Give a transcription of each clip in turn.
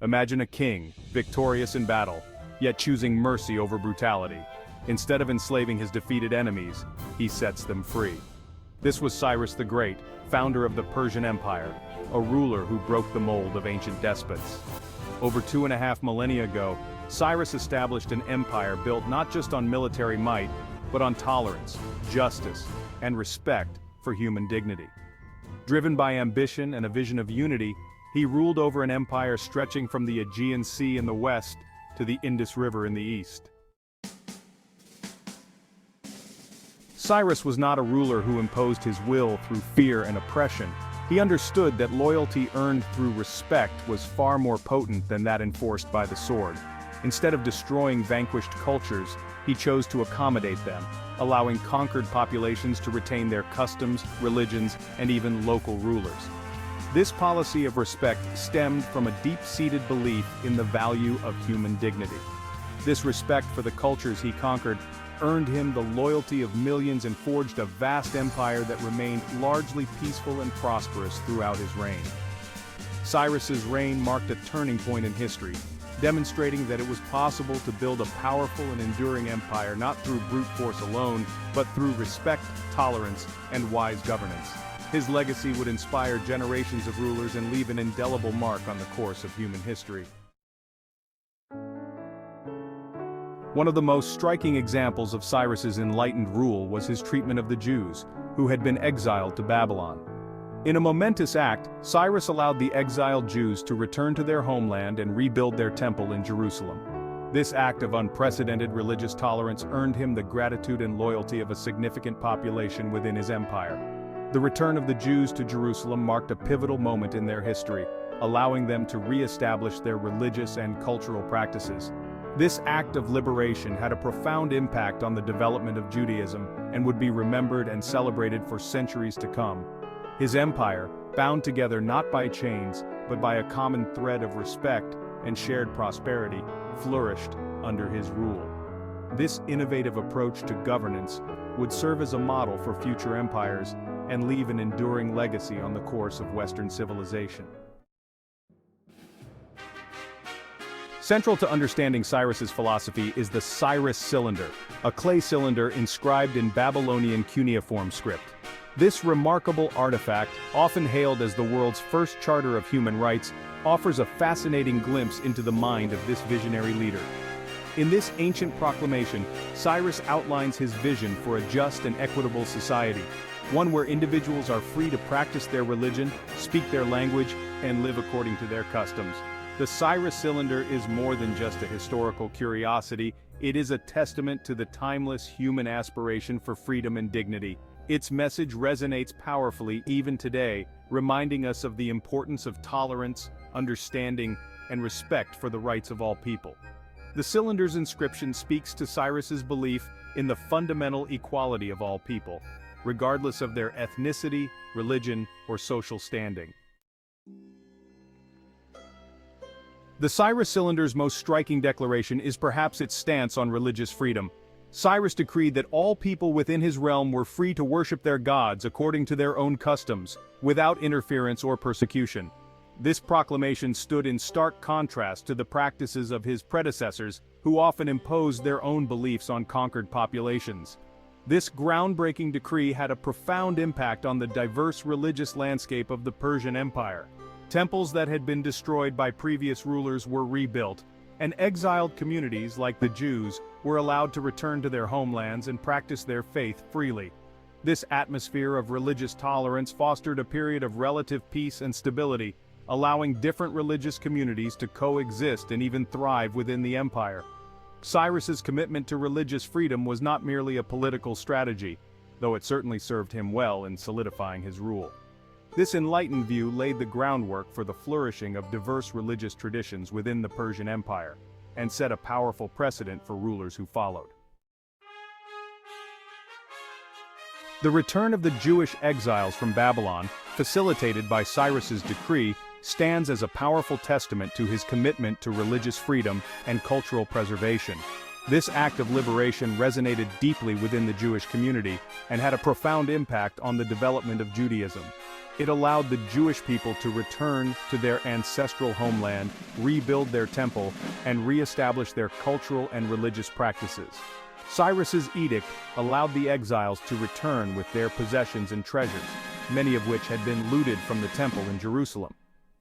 Imagine a king, victorious in battle, yet choosing mercy over brutality. Instead of enslaving his defeated enemies, he sets them free. This was Cyrus the Great, founder of the Persian Empire, a ruler who broke the mold of ancient despots. Over 2.5 millennia ago, Cyrus established an empire built not just on military might, but on tolerance, justice, and respect for human dignity. Driven by ambition and a vision of unity, he ruled over an empire stretching from the Aegean Sea in the west to the Indus River in the east. Cyrus was not a ruler who imposed his will through fear and oppression. He understood that loyalty earned through respect was far more potent than that enforced by the sword. Instead of destroying vanquished cultures, he chose to accommodate them, allowing conquered populations to retain their customs, religions, and even local rulers. This policy of respect stemmed from a deep-seated belief in the value of human dignity. This respect for the cultures he conquered earned him the loyalty of millions and forged a vast empire that remained largely peaceful and prosperous throughout his reign. Cyrus's reign marked a turning point in history, demonstrating that it was possible to build a powerful and enduring empire not through brute force alone, but through respect, tolerance, and wise governance. His legacy would inspire generations of rulers and leave an indelible mark on the course of human history. One of the most striking examples of Cyrus's enlightened rule was his treatment of the Jews, who had been exiled to Babylon. In a momentous act, Cyrus allowed the exiled Jews to return to their homeland and rebuild their temple in Jerusalem. This act of unprecedented religious tolerance earned him the gratitude and loyalty of a significant population within his empire. The return of the Jews to Jerusalem marked a pivotal moment in their history, allowing them to re-establish their religious and cultural practices. This act of liberation had a profound impact on the development of Judaism and would be remembered and celebrated for centuries to come. His empire, bound together not by chains, but by a common thread of respect and shared prosperity, flourished under his rule. This innovative approach to governance would serve as a model for future empires and leave an enduring legacy on the course of Western civilization. Central to understanding Cyrus's philosophy is the Cyrus cylinder, a clay cylinder inscribed in Babylonian cuneiform script. This remarkable artifact, often hailed as the world's first charter of human rights, offers a fascinating glimpse into the mind of this visionary leader. In this ancient proclamation, Cyrus outlines his vision for a just and equitable society, one where individuals are free to practice their religion, speak their language, and live according to their customs. The Cyrus cylinder is more than just a historical curiosity, it is a testament to the timeless human aspiration for freedom and dignity. Its message resonates powerfully even today, reminding us of the importance of tolerance, understanding, and respect for the rights of all people. The cylinder's inscription speaks to Cyrus's belief in the fundamental equality of all people, regardless of their ethnicity, religion, or social standing. The Cyrus cylinder's most striking declaration is perhaps its stance on religious freedom. Cyrus decreed that all people within his realm were free to worship their gods according to their own customs, without interference or persecution. This proclamation stood in stark contrast to the practices of his predecessors, who often imposed their own beliefs on conquered populations. This groundbreaking decree had a profound impact on the diverse religious landscape of the Persian Empire. Temples that had been destroyed by previous rulers were rebuilt, and exiled communities like the Jews were allowed to return to their homelands and practice their faith freely. This atmosphere of religious tolerance fostered a period of relative peace and stability, allowing different religious communities to coexist and even thrive within the empire. Cyrus's commitment to religious freedom was not merely a political strategy, though it certainly served him well in solidifying his rule. This enlightened view laid the groundwork for the flourishing of diverse religious traditions within the Persian Empire, and set a powerful precedent for rulers who followed. The return of the Jewish exiles from Babylon, facilitated by Cyrus's decree, stands as a powerful testament to his commitment to religious freedom and cultural preservation. This act of liberation resonated deeply within the Jewish community and had a profound impact on the development of Judaism. It allowed the Jewish people to return to their ancestral homeland, rebuild their temple, and re-establish their cultural and religious practices. Cyrus's edict allowed the exiles to return with their possessions and treasures, many of which had been looted from the temple in Jerusalem.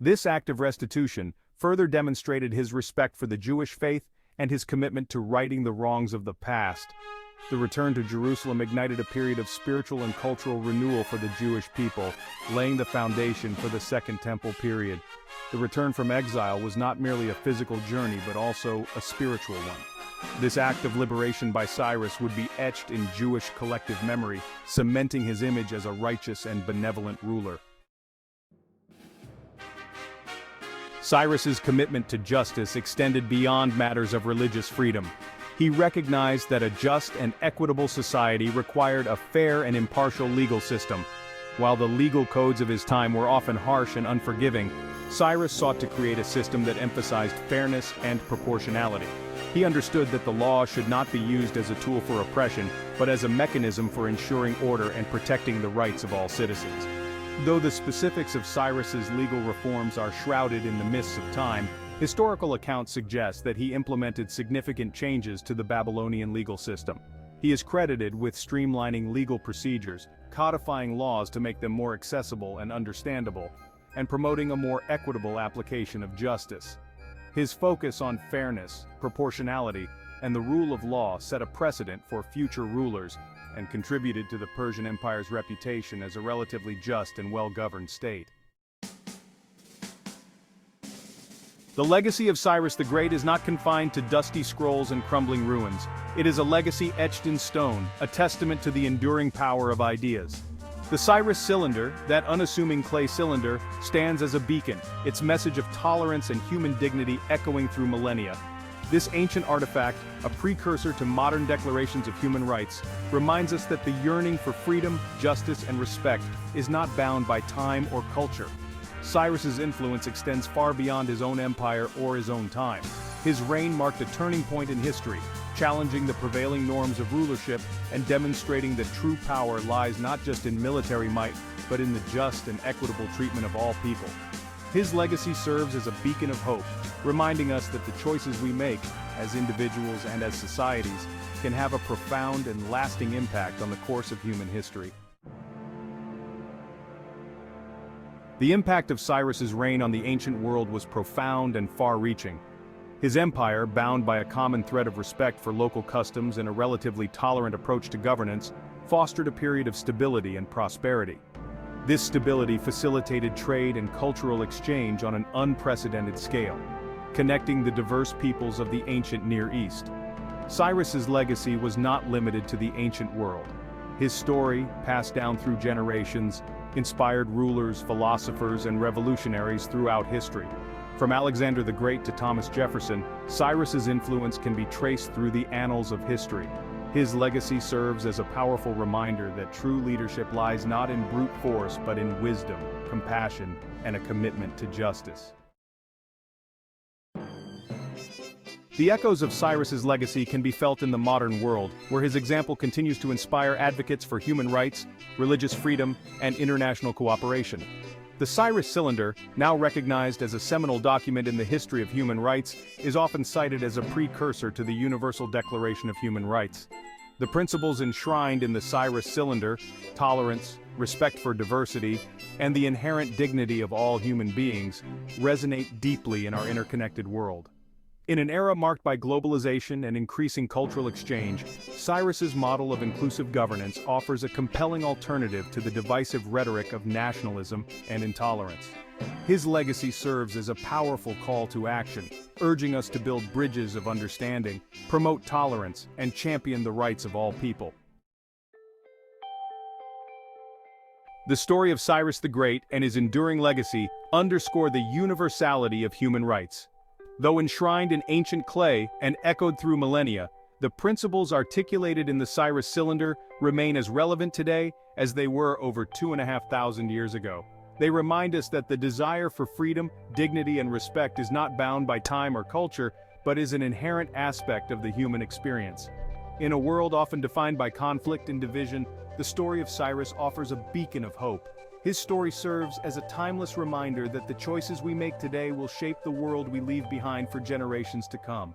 This act of restitution further demonstrated his respect for the Jewish faith and his commitment to righting the wrongs of the past. The return to Jerusalem ignited a period of spiritual and cultural renewal for the Jewish people, laying the foundation for the Second Temple period. The return from exile was not merely a physical journey but also a spiritual one. This act of liberation by Cyrus would be etched in Jewish collective memory, cementing his image as a righteous and benevolent ruler. Cyrus's commitment to justice extended beyond matters of religious freedom. He recognized that a just and equitable society required a fair and impartial legal system. While the legal codes of his time were often harsh and unforgiving, Cyrus sought to create a system that emphasized fairness and proportionality. He understood that the law should not be used as a tool for oppression, but as a mechanism for ensuring order and protecting the rights of all citizens. Though the specifics of Cyrus's legal reforms are shrouded in the mists of time, historical accounts suggest that he implemented significant changes to the Babylonian legal system. He is credited with streamlining legal procedures, codifying laws to make them more accessible and understandable, and promoting a more equitable application of justice. His focus on fairness, proportionality, and the rule of law set a precedent for future rulers and contributed to the Persian Empire's reputation as a relatively just and well-governed state. The legacy of Cyrus the Great is not confined to dusty scrolls and crumbling ruins. It is a legacy etched in stone, a testament to the enduring power of ideas. The Cyrus cylinder, that unassuming clay cylinder, stands as a beacon, its message of tolerance and human dignity echoing through millennia. This ancient artifact, a precursor to modern declarations of human rights, reminds us that the yearning for freedom, justice, and respect is not bound by time or culture. Cyrus's influence extends far beyond his own empire or his own time. His reign marked a turning point in history, challenging the prevailing norms of rulership and demonstrating that true power lies not just in military might, but in the just and equitable treatment of all people. His legacy serves as a beacon of hope, reminding us that the choices we make, as individuals and as societies, can have a profound and lasting impact on the course of human history. The impact of Cyrus's reign on the ancient world was profound and far-reaching. His empire, bound by a common thread of respect for local customs and a relatively tolerant approach to governance, fostered a period of stability and prosperity. This stability facilitated trade and cultural exchange on an unprecedented scale, connecting the diverse peoples of the ancient Near East. Cyrus's legacy was not limited to the ancient world. His story, passed down through generations, inspired rulers, philosophers, and revolutionaries throughout history. From Alexander the Great to Thomas Jefferson, Cyrus's influence can be traced through the annals of history. His legacy serves as a powerful reminder that true leadership lies not in brute force but in wisdom, compassion, and a commitment to justice. The echoes of Cyrus's legacy can be felt in the modern world, where his example continues to inspire advocates for human rights, religious freedom, and international cooperation. The Cyrus Cylinder, now recognized as a seminal document in the history of human rights, is often cited as a precursor to the Universal Declaration of Human Rights. The principles enshrined in the Cyrus Cylinder, tolerance, respect for diversity, and the inherent dignity of all human beings, resonate deeply in our interconnected world. In an era marked by globalization and increasing cultural exchange, Cyrus's model of inclusive governance offers a compelling alternative to the divisive rhetoric of nationalism and intolerance. His legacy serves as a powerful call to action, urging us to build bridges of understanding, promote tolerance, and champion the rights of all people. The story of Cyrus the Great and his enduring legacy underscore the universality of human rights. Though enshrined in ancient clay and echoed through millennia, the principles articulated in the Cyrus Cylinder remain as relevant today as they were over 2,500 years ago. They remind us that the desire for freedom, dignity, and respect is not bound by time or culture, but is an inherent aspect of the human experience. In a world often defined by conflict and division, the story of Cyrus offers a beacon of hope. His story serves as a timeless reminder that the choices we make today will shape the world we leave behind for generations to come.